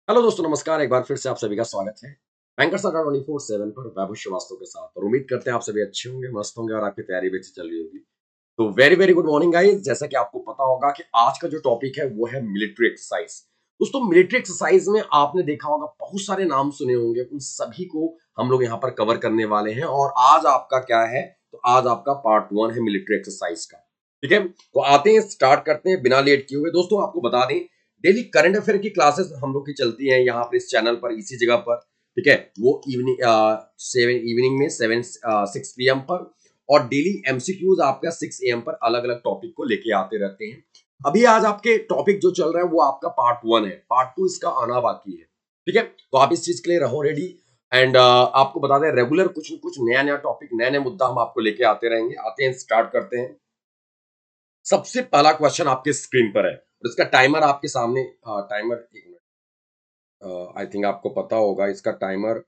Hello दोस्तों, नमस्कार। एक बार फिर से आप सभी का स्वागत है बैंकर्स अड्डा 24/7 पर वैभव श्रीवास्तव के साथ। और उम्मीद करते हैं आप सभी अच्छे होंगे, मस्त होंगे और आपकी तैयारी भी अच्छी चल रही होगी। तो very very good morning guys. जैसा कि आपको पता होगा कि आज का जो टॉपिक है वो है मिलिट्री एक्सरसाइज। दोस्तों, मिलिट्री एक्सरसाइज में आपने देखा होगा, बहुत सारे नाम सुने होंगे, उन सभी को हम लोग यहाँ पर कवर करने वाले हैं। और आज आपका क्या है, तो आज आपका पार्ट 1 है मिलिट्री एक्सरसाइज का। ठीक है, तो आते हैं, स्टार्ट करते हैं बिना लेट किए हुए। दोस्तों, आपको बता दें, डेली करंट अफेयर की क्लासेस हम लोग की चलती हैं यहाँ पर इस चैनल पर, इसी जगह पर। ठीक है, वो इवनिंग में 6 PM पर। और डेली एमसीक्यूज आपका 6 AM पर अलग अलग टॉपिक को लेके आते रहते हैं। अभी आज आपके टॉपिक जो चल रहा है वो आपका पार्ट 1 है, पार्ट 2 इसका आना बाकी है। ठीक है, तो आप इस चीज के लिए रहो रेडी। एंड आपको बता दें, रेगुलर कुछ न कुछ नया नया टॉपिक, नए नए मुद्दा हम आपको लेके आते रहेंगे। आते हैं, स्टार्ट करते हैं। सबसे पहला क्वेश्चन आपके स्क्रीन पर है और इसका टाइमर आपके सामने। टाइमर, एक मिनट, आई थिंक आपको पता होगा इसका टाइमर।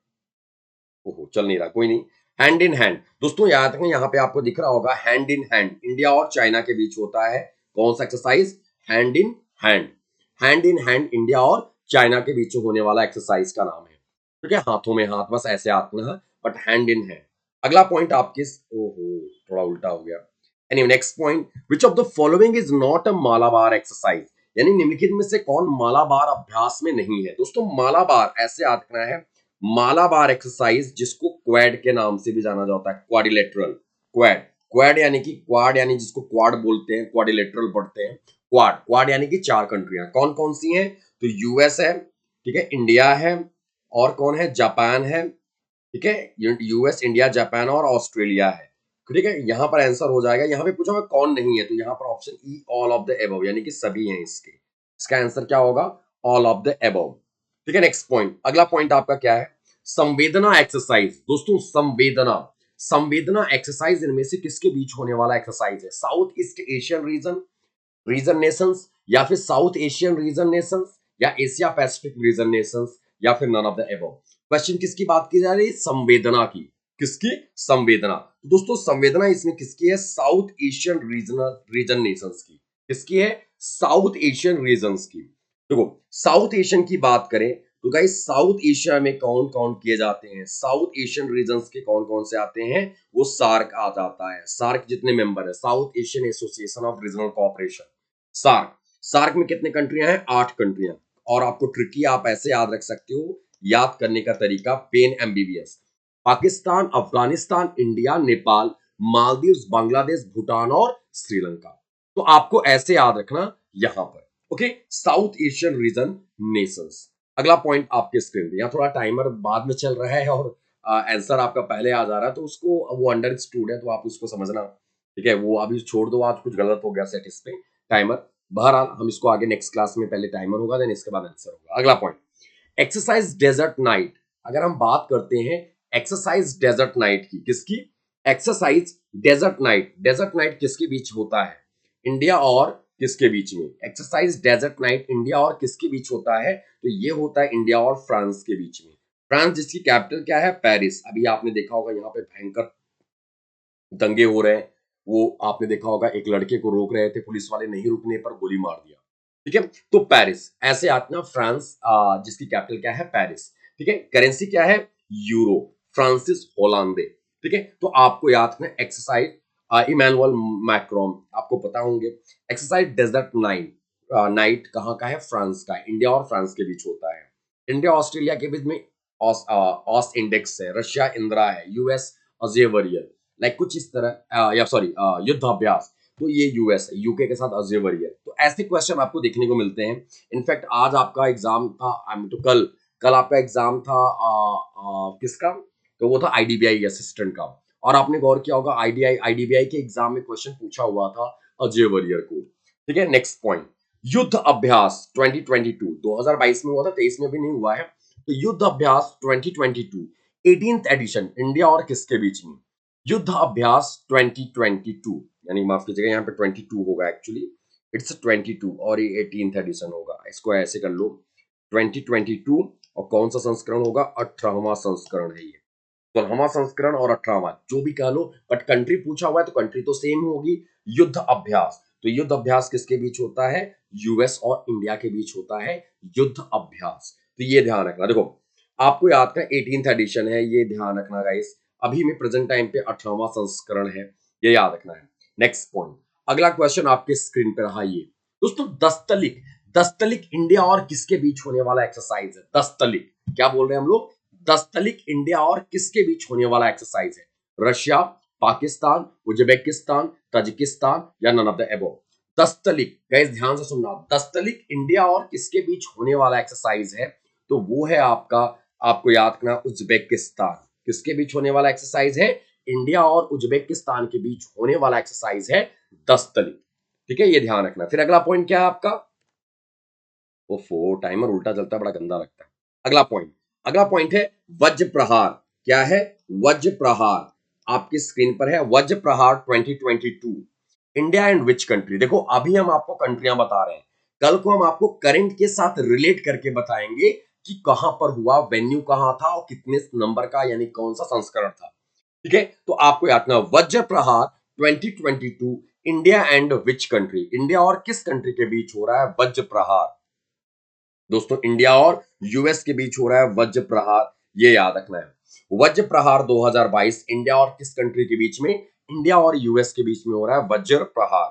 ओहो, चल नहीं रहा, कोई नहीं। हैंड इन हैंड, दोस्तों याद रखें, यहाँ पे आपको दिख रहा होगा हैंड इन हैंड, इंडिया और चाइना के बीच होता है कौन सा exercise? Hand in hand. Hand in hand India और चाइना के बीच होने वाला एक्सरसाइज का नाम है। ठीक है, हाथों में हाथ, बस ऐसे हाथ में हाथ, बट हैंड इन हैंड। अगला पॉइंट आपके, ओहो थोड़ा उल्टा हो गया। Anyway, next point, which of the following is not a Malabar exercise? यानी निम्नलिखित में से कौन मालाबार अभ्यास में नहीं है? दोस्तों, मालाबार ऐसे याद रखना है, मालाबार एक्सरसाइज, जिसको क्वाड के नाम से भी जाना जाता है, क्वाड्रिलेटरल। क्वाड, क्वाड यानी कि क्वाड, यानी जिसको क्वाड बोलते हैं, क्वाड्रिलेटरल पढ़ते हैं। क्वाड, क्वाड यानी कि 4 कंट्रियां। कौन कौन सी हैं? तो यूएस है, ठीक है, इंडिया है, और कौन है? जापान है। ठीक है, यूएस, इंडिया, जापान और ऑस्ट्रेलिया है। ठीक है, यहां पर आंसर हो जाएगा। यहां पे पूछा हुआ कौन नहीं है, तो यहां पर option E, all of the above, यानी कि सभी हैं इसके। इसका आंसर क्या होगा? All of the above. ठीक है, नेक्स्ट पॉइंट, अगला पॉइंट आपका क्या है? संवेदना एक्सरसाइज। दोस्तों, संवेदना, संवेदना एक्सरसाइज इनमें से किसके बीच होने वाला एक्सरसाइज है? South East Asian region, region nations, या फिर साउथ एशियन रीजन नेशंस, या एशिया पैसिफिक रीजन नेशंस, या फिर none of the above. Question किसकी बात की जा रही है? संवेदना की। किसकी? संवेदना। तो दोस्तों, संवेदना इसमें किसकी है? South Asian regional region nations की। किसकी है? साउथ एशियन रीजन्स की। देखो, साउथ एशियन की बात करें तो गाइस, साउथ एशिया में कौन कौन किए जाते हैं? साउथ एशियन रीजन्स के कौन कौन से आते हैं? वो सार्क आ जाता है। सार्क जितने मेंबर है, South Asian Association of Regional Cooperation, SAARC. SAARC में कितने कंट्रियां हैं? 8 कंट्रियां। और आपको ट्रिकी आप ऐसे याद रख सकते हो, याद करने का तरीका pain MBBS. Pakistan, Afghanistan, India, Nepal, Maldives, Bangladesh, Bhutan और श्रीलंका। तो आपको ऐसे याद रखना यहां पर। Okay, South Asian region nations. अगला पॉइंट आपके स्क्रीन पे, यहाँ थोड़ा टाइमर बाद में चल रहा है और आंसर आपका पहले आ जा रहा है, तो उसको, वो अंडर स्टूड है तो आप उसको समझना। ठीक है, वो अभी छोड़ दो, आज कुछ गलत हो गया सेट इस पे, टाइमर। बहरहाल हम इसको आगे नेक्स्ट क्लास में, पहले टाइमर होगा, देन इसके बाद आंसर होगा। अगला पॉइंट, एक्सरसाइज डेजर्ट नाइट। अगर हम बात करते हैं एक्सरसाइज डेजर्ट नाइट की, किसकी? Exercise Desert Knight. Desert Knight किसके बीच होता है? इंडिया और किसके बीच में? एक्सरसाइज डेजर्ट नाइट इंडिया और किसके बीच होता है? तो ये होता है इंडिया और फ्रांस के बीच में। फ्रांस जिसकी कैपिटल क्या है? पेरिस। अभी आपने देखा होगा यहाँ पे भयंकर दंगे हो रहे हैं। वो आपने देखा होगा, एक लड़के को रोक रहे थे पुलिस वाले, नहीं रुकने पर गोली मार दिया। ठीक है, तो पेरिस ऐसे आतना। फ्रांस जिसकी कैपिटल क्या है? पेरिस। ठीक है, करेंसी क्या है? यूरो। Francis Hollande. ठीक है, तो आपको याद रखना एक्सरसाइज इमैनुअल मैक्रोन, आपको पता होंगे। एक्सरसाइज डेजर्ट नाइट, नाइट कहाँ का है? फ्रांस का। इंडिया और फ्रांस के बीच होता है। इंडिया ऑस्ट्रेलिया के बीच में ऑस इंडेक्स है। रशिया इंदिरा है। यूएस अजेवरियल, लाइक कुछ इस तरह, या सॉरी, युद्ध अभ्यास, तो ये यूएस है। यूके के साथ अजेवरियल। तो ऐसे क्वेश्चन आपको देखने को मिलते हैं। इनफैक्ट आज आपका एग्जाम था, तो कल कल आपका एग्जाम था किसका? तो वो था आईडीबीआई असिस्टेंट का। और आपने गौर किया होगा, आईडीबीआई के एग्जाम में क्वेश्चन पूछा हुआ था अजय वरियर को। ठीक है, नेक्स्ट पॉइंट, युद्ध अभ्यास 2022, 2022 में हुआ था, 23 में भी नहीं हुआ है। तो युद्ध अभ्यास 2022 18th एडिशन इंडिया और किसके बीच में? युद्ध अभ्यास 2022, यानी माफ कीजिएगा, यहाँ पे 22 होगा, एक्चुअली इट्स 22 और ये 18th एडिशन होगा। इसको ऐसे कर लो, 2022, और कौन सा संस्करण होगा? 18वां संस्करण है ये। 16वां संस्करण और 18वां, जो भी कह लो, बट कंट्री पूछा हुआ है तो कंट्री तो सेम होगी। युद्ध अभ्यास, तो युद्ध अभ्यास किसके बीच होता है? यूएस और इंडिया के बीच होता है युद्ध अभ्यास। तो ये ध्यान रखना। देखो आपको याद का 18th एडिशन है, ये ध्यान रखना गाइस। अभी में प्रेजेंट टाइम पे 18वां संस्करण है, ये याद रखना है। नेक्स्ट पॉइंट, अगला क्वेश्चन आपके स्क्रीन पे रहा ये दोस्तों, दस्तलिक। दस्तलिक इंडिया और किसके बीच होने वाला एक्सरसाइज है? दस्तलिक क्या बोल रहे हैं हम लोग? दस्तलिक इंडिया और किसके बीच होने वाला एक्सरसाइज है? रशिया, पाकिस्तान, उज्बेकिस्तान, ताजिकिस्तान या none of the above? Dustlik guys ध्यान से सुनना, दस्तलिक इंडिया और किसके बीच होने वाला एक्सरसाइज है? तो वो है आपका, आपको याद करना, उज्बेकिस्तान। किसके बीच होने वाला एक्सरसाइज है? इंडिया और उज्बेकिस्तान के बीच होने वाला एक्सरसाइज है दस्तलिक। ठीक है, ये ध्यान रखना। फिर अगला पॉइंट क्या है आपका? ओफो, टाइमर उल्टा चलता है, बड़ा गंदा लगता है। अगला पॉइंट है वज्र प्रहार। क्या है? वज्र प्रहार आपकी स्क्रीन पर है, वज्र प्रहार 2022। India and which country? देखो अभी हम आपको कंट्रियां बता रहे हैं, कल को हम आपको करंट के साथ रिलेट करके बताएंगे कि कहां पर हुआ, वेन्यू कहां था और कितने नंबर का, यानी कौन सा संस्करण था। ठीक है, तो आपको याद रखना, वज्र प्रहार 2022, India and which country? India और किस कंट्री के बीच हो रहा है वज्र प्रहार? दोस्तों इंडिया और यूएस के बीच हो रहा है वज्र प्रहार, ये याद रखना है। वज्र प्रहार 2022 इंडिया और किस कंट्री के बीच में? इंडिया और यूएस के बीच में हो रहा है वज्र प्रहार।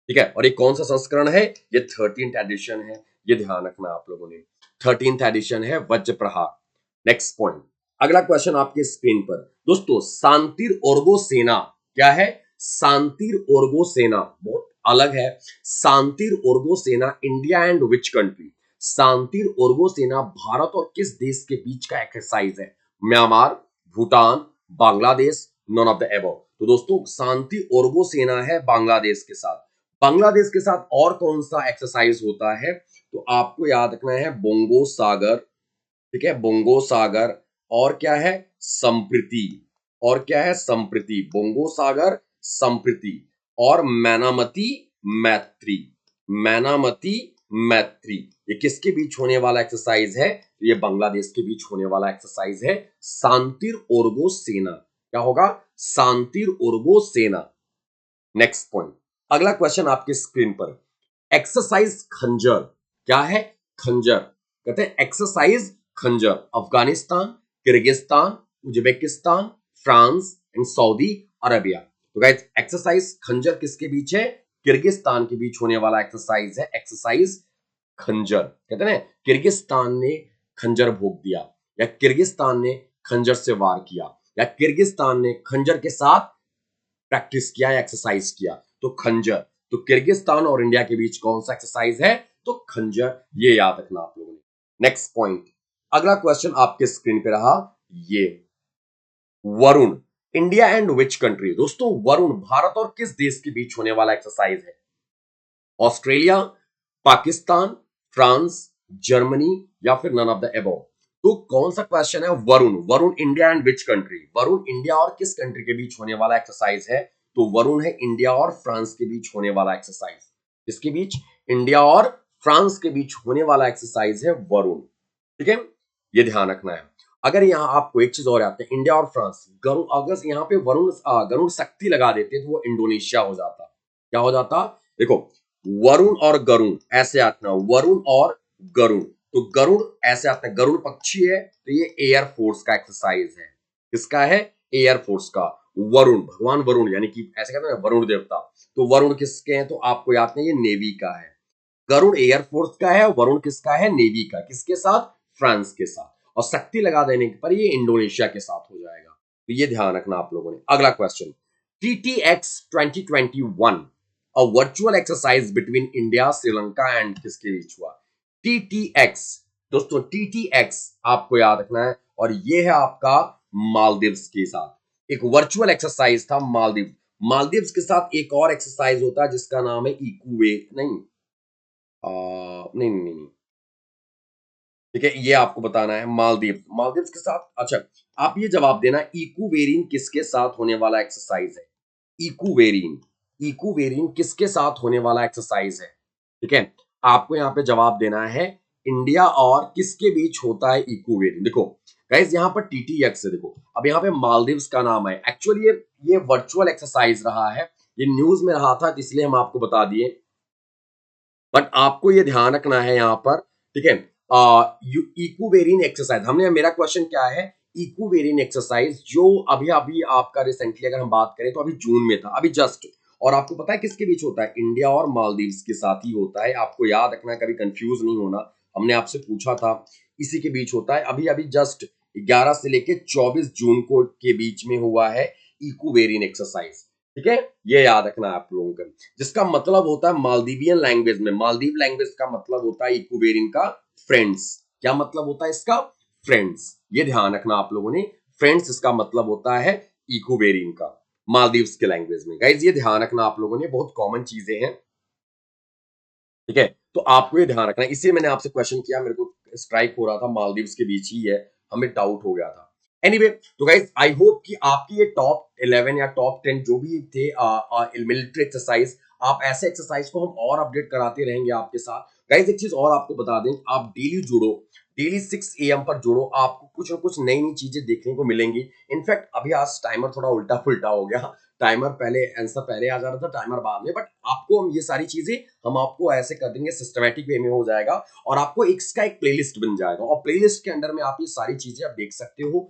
ठीक है, और ये कौन सा संस्करण है? ये 13th एडिशन है, ये ध्यान रखना आप लोगों ने, 13th एडिशन है वज्र प्रहार। नेक्स्ट पॉइंट, अगला क्वेश्चन आपके स्क्रीन पर दोस्तों, शांतिर ओरगो सेना। क्या है? शांतिर ओरगो सेना बहुत अलग है। शांतिर ओरगो सेना इंडिया एंड विच कंट्री? शांतिर ओरगो सेना भारत और किस देश के बीच का एक्सरसाइज है? Myanmar, Bhutan, Bangladesh, none of the above? तो दोस्तों शांति ओरगो सेना है बांग्लादेश के साथ। बांग्लादेश के साथ और कौन सा एक्सरसाइज होता है? तो आपको याद रखना है बोंगो सागर। ठीक है, बोंगो सागर। और क्या है? संप्रीति। और क्या है? संप्रीति। बोंगो सागर, संप्रीति और मैनामती मैत्री। मैनामती मैत्री, ये किसके बीच होने वाला एक्सरसाइज है? ये बांग्लादेश के बीच होने वाला एक्सरसाइज है शांतिर ओरगो सेना। क्या होगा? शांतिर ओरगो सेना। नेक्स्ट पॉइंट, अगला क्वेश्चन आपके स्क्रीन पर, एक्सरसाइज खंजर। क्या है? खंजर। कहते हैं एक्सरसाइज खंजर Afghanistan, Kyrgyzstan, Uzbekistan, France and Saudi Arabia. तो गाइस एक्सरसाइज खंजर किसके बीच है? किर्गिस्तान के बीच होने वाला एक्सरसाइज है एक्सरसाइज खंजर। कहते हैं किर्गिस्तान ने खंजर भोग दिया, या किर्गिस्तान ने खंजर से वार किया, या किर्गिस्तान ने खंजर के साथ प्रैक्टिस किया, एक्सरसाइज किया, तो खंजर। तो किर्गिस्तान और इंडिया के बीच कौन सा एक्सरसाइज है? तो खंजर, ये याद रखना आप लोगों ने। नेक्स्ट पॉइंट, अगला क्वेश्चन आपके स्क्रीन पे रहा ये, Varun India and which country? दोस्तों वरुण भारत और किस देश के बीच होने वाला एक्सरसाइज है? ऑस्ट्रेलिया, पाकिस्तान, फ्रांस, जर्मनी या फिर नन ऑफ द अबव? तो कौन सा क्वेश्चन है? Varun. Varun India and which country? Varun India और किस कंट्री के बीच होने वाला एक्सरसाइज है? तो वरुण है इंडिया और फ्रांस के बीच होने वाला एक्सरसाइज। किसके बीच? इंडिया और फ्रांस के बीच होने वाला एक्सरसाइज है वरुण। ठीक है, ये ध्यान रखना है। अगर यहाँ आपको एक चीज और आते हैं, इंडिया और फ्रांस, गरुण, अगर यहाँ पे वरुण गरुण शक्ति लगा देते तो वो इंडोनेशिया हो जाता। क्या हो जाता? देखो वरुण और गरुण ऐसे आता है, वरुण और गरुण, तो गरुड़ ऐसे आता है, गरुड़ पक्षी है, तो ये एयर फोर्स का एक्सरसाइज है। किसका है? एयर फोर्स का। वरुण भगवान वरुण, यानी कि ऐसे कहते हैं वरुण देवता, तो वरुण किसके हैं? तो आपको याद है ये नेवी का है। गरुड़ एयर फोर्स का है, वरुण किसका है? नेवी का। किसके साथ? फ्रांस के साथ। और शक्ति लगा देने पर ये इंडोनेशिया के साथ हो जाएगा, तो ये ध्यान रखना आप लोगों ने। अगला question, TTX 2021 a virtual exercise between India, Sri Lanka and किसके बीच हुआ? TTX दोस्तों, TTX आपको याद रखना है, और ये है आपका मालदीव्स के साथ एक वर्चुअल एक्सरसाइज था। मालदीव, मालदीव्स के साथ एक और एक्सरसाइज होता है जिसका नाम है इक्वे, नहीं नहीं नहीं नहीं, ठीक है, ये आपको बताना है। मालदीव, मालदीव्स के साथ, अच्छा आप ये जवाब देना, इक्वेरिन किसके साथ होने वाला एक्सरसाइज है? इक्वेरिन, इक्वेरिन किसके साथ होने वाला एक्सरसाइज है? ठीक है, आपको यहाँ पे जवाब देना है, इंडिया और किसके बीच होता है इक्वेरिन। देखो गाइस यहाँ पर TTX है, देखो अब यहाँ पे मालदीव्स का नाम है। एक्चुअली ये वर्चुअल एक्सरसाइज रहा है, ये न्यूज में रहा था, इसलिए हम आपको बता दिए, बट आपको ये ध्यान रखना है यहाँ पर। ठीक है, इक्विवेरियन एक्सरसाइज, हमने, मेरा क्वेश्चन क्या है, इक्विवेरियन एक्सरसाइज जो अभी अभी आपका रिसेंटली अगर हम बात करें तो अभी जून में था, अभी जस्ट, और आपको पता है किसके बीच होता है, इंडिया और मालदीव्स के साथ ही होता है, आपको याद रखना, कभी कंफ्यूज नहीं होना, हमने आपसे पूछा था, इसी के बीच होता है, अभी अभी जस्ट 11 से लेके 24 जून को के बीच में हुआ है इक्विवेरियन एक्सरसाइज, ठीक है, ये याद रखना है आप लोगों का, जिसका मतलब होता है मालदीवियन लैंग्वेज में, मालदीव लैंग्वेज का मतलब होता है इक्विवेरियन का फ्रेंड्स, क्या मतलब होता है इसका, फ्रेंड्स, ये ध्यान रखना आप लोगों ने, फ्रेंड्स इसका मतलब होता है इक्विवेरियन का, मालदीव्स के लैंग्वेज में, गाइज ये ध्यान रखना आप लोगों ने, बहुत कॉमन चीजें हैं, ठीक है, तो आपको ये ध्यान रखना है, इसलिए मैंने आपसे क्वेश्चन किया, मेरे को स्ट्राइक हो रहा था मालदीव्स के बीच ही है, हमें डाउट हो गया था। एनीवे तो गाइज आई होप कि आपकी ये टॉप 11 या टॉप 10 जो भी थे मिलिट्री एक्सरसाइज, आप ऐसे एक्सरसाइज को हम और अपडेट कराते रहेंगे आपके साथ। गाइज एक चीज और आपको बता दें, आप डेली जुड़ो, डेली 6 AM पर जुड़ो, आपको कुछ ना कुछ नई नई चीजें देखने को मिलेंगी। इनफैक्ट अभी आज टाइमर थोड़ा उल्टा पुल्टा हो गया, टाइमर पहले, आंसर पहले आ जा रहा था, टाइमर बाद में, बट आपको हम ये सारी चीजें हम आपको ऐसे कर देंगे, सिस्टमेटिक वे में हो जाएगा, और आपको इसका एक प्लेलिस्ट बन जाएगा, और प्लेलिस्ट के अंदर में आप ये सारी चीजें आप देख सकते हो।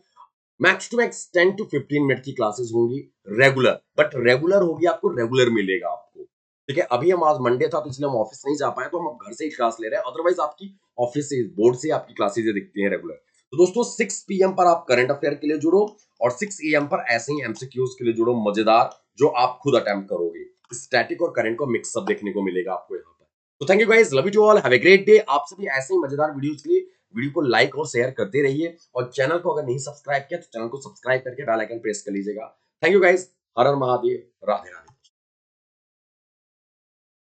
Max to max 10 to 15 minute की क्लासेस होंगी रेगुलर, बट रेगुलर होगी, आपको रेगुलर मिलेगा आपको, ठीक है। अभी हम, आज मंडे था तो इसलिए हम ऑफिस नहीं जा पाए, तो हम घर से ही क्लास ले रहे हैं, अदरवाइज आपकी ऑफिस से, बोर्ड से आपकी क्लासेस दिखती हैं रेगुलर। तो दोस्तों 6 PM पर आप करंट अफेयर के लिए जुड़ो, और 6 AM पर ऐसे ही एमसीक्यूज के लिए जुड़ो, मजेदार, जो आप खुद अटेम्प्ट करोगे, स्टैटिक और करंट को मिक्सअप देखने को मिलेगा आपको यहाँ पर। तो thank you guys, love you to all, have a great day. आप सभी ऐसे ही मजेदार वीडियोस के लिए वीडियो को लाइक और शेयर करते रहिए, और चैनल को अगर नहीं सब्सक्राइब किया तो चैनल को सब्सक्राइब करके बेल आइकन प्रेस कर लीजिएगा। Thank you guys, her her Mahadev, Radhe Radhe.